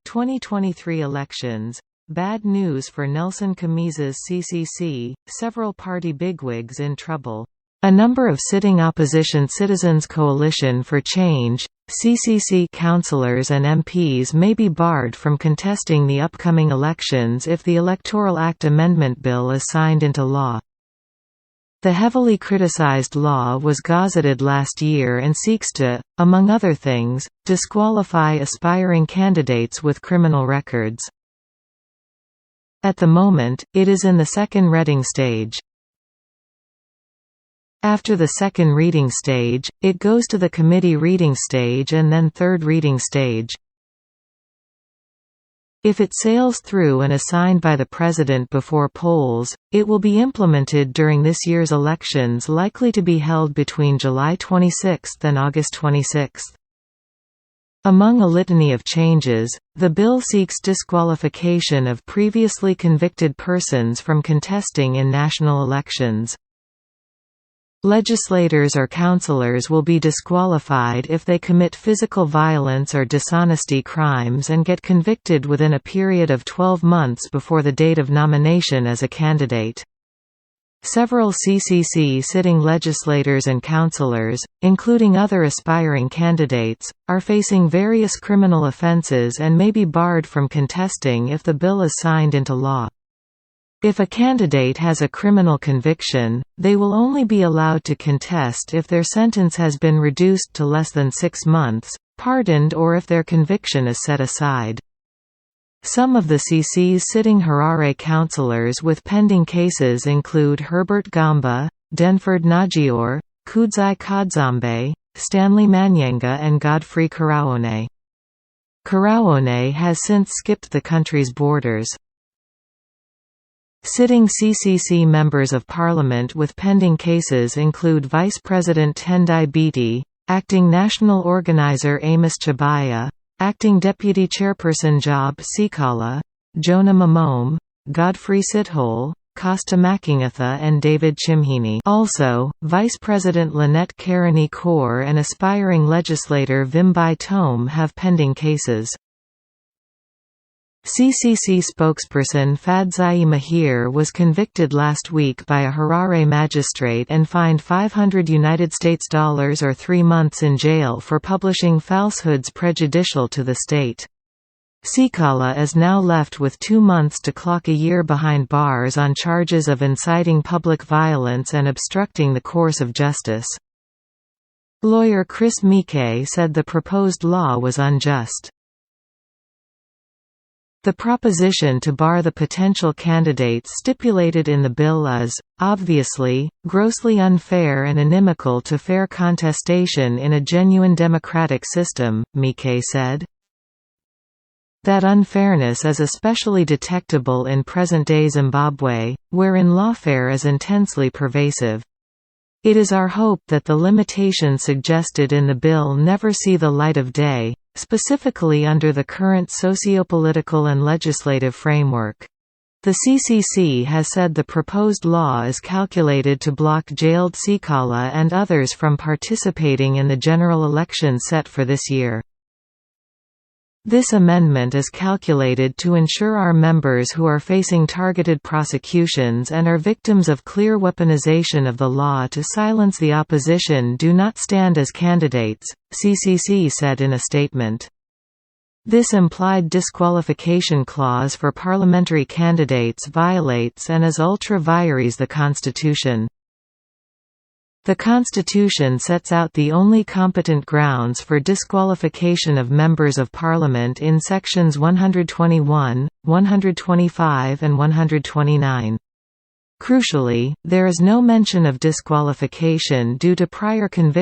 2023 elections. Bad news for Nelson Chamisa's CCC, several party bigwigs in trouble. A number of sitting opposition Citizens Coalition for Change (CCC) councillors and MPs may be barred from contesting the upcoming elections if the Electoral Act Amendment Bill is signed into law. The heavily criticized law was gazetted last year and seeks to, among other things, disqualify aspiring candidates with criminal records. At the moment, it is in the second reading stage. After the second reading stage, it goes to the committee reading stage and then third reading stage. If it sails through and is signed by the President before polls, it will be implemented during this year's elections likely to be held between July 26 and August 26. Among a litany of changes, the bill seeks disqualification of previously convicted persons from contesting in national elections. Legislators or councillors will be disqualified if they commit physical violence or dishonesty crimes and get convicted within a period of 12 months before the date of nomination as a candidate. Several CCC sitting legislators and councillors, including other aspiring candidates, are facing various criminal offences and may be barred from contesting if the bill is signed into law. If a candidate has a criminal conviction, they will only be allowed to contest if their sentence has been reduced to less than 6 months, pardoned, or if their conviction is set aside. Some of the CC's sitting Harare councillors with pending cases include Herbert Gamba, Denford Nagior, Kudzai Kadzambe, Stanley Manyanga and Godfrey Karaone. Karaone has since skipped the country's borders. Sitting CCC members of parliament with pending cases include Vice President Tendai Biti, Acting National Organizer Amos Chabaya, Acting Deputy Chairperson Job Sikala, Jonah Mamome, Godfrey Sithole, Costa Makingatha and David Chimhini. Also, Vice President Lynette Karani Kaur and aspiring legislator Vimbai Tome have pending cases. CCC spokesperson Fadzai Mahir was convicted last week by a Harare magistrate and fined $500 or 3 months in jail for publishing falsehoods prejudicial to the state. Sikala is now left with 2 months to clock a year behind bars on charges of inciting public violence and obstructing the course of justice. Lawyer Chris Mike said the proposed law was unjust. The proposition to bar the potential candidates stipulated in the bill is, obviously, grossly unfair and inimical to fair contestation in a genuine democratic system, Mike said. That unfairness is especially detectable in present-day Zimbabwe, wherein lawfare is intensely pervasive. It is our hope that the limitations suggested in the bill never see the light of day, specifically under the current sociopolitical and legislative framework. The CCC has said the proposed law is calculated to block jailed Sikala and others from participating in the general election set for this year. This amendment is calculated to ensure our members who are facing targeted prosecutions and are victims of clear weaponization of the law to silence the opposition do not stand as candidates, CCC said in a statement. This implied disqualification clause for parliamentary candidates violates and is ultra vires the Constitution. The Constitution sets out the only competent grounds for disqualification of members of Parliament in sections 121, 125 and 129. Crucially, there is no mention of disqualification due to prior conviction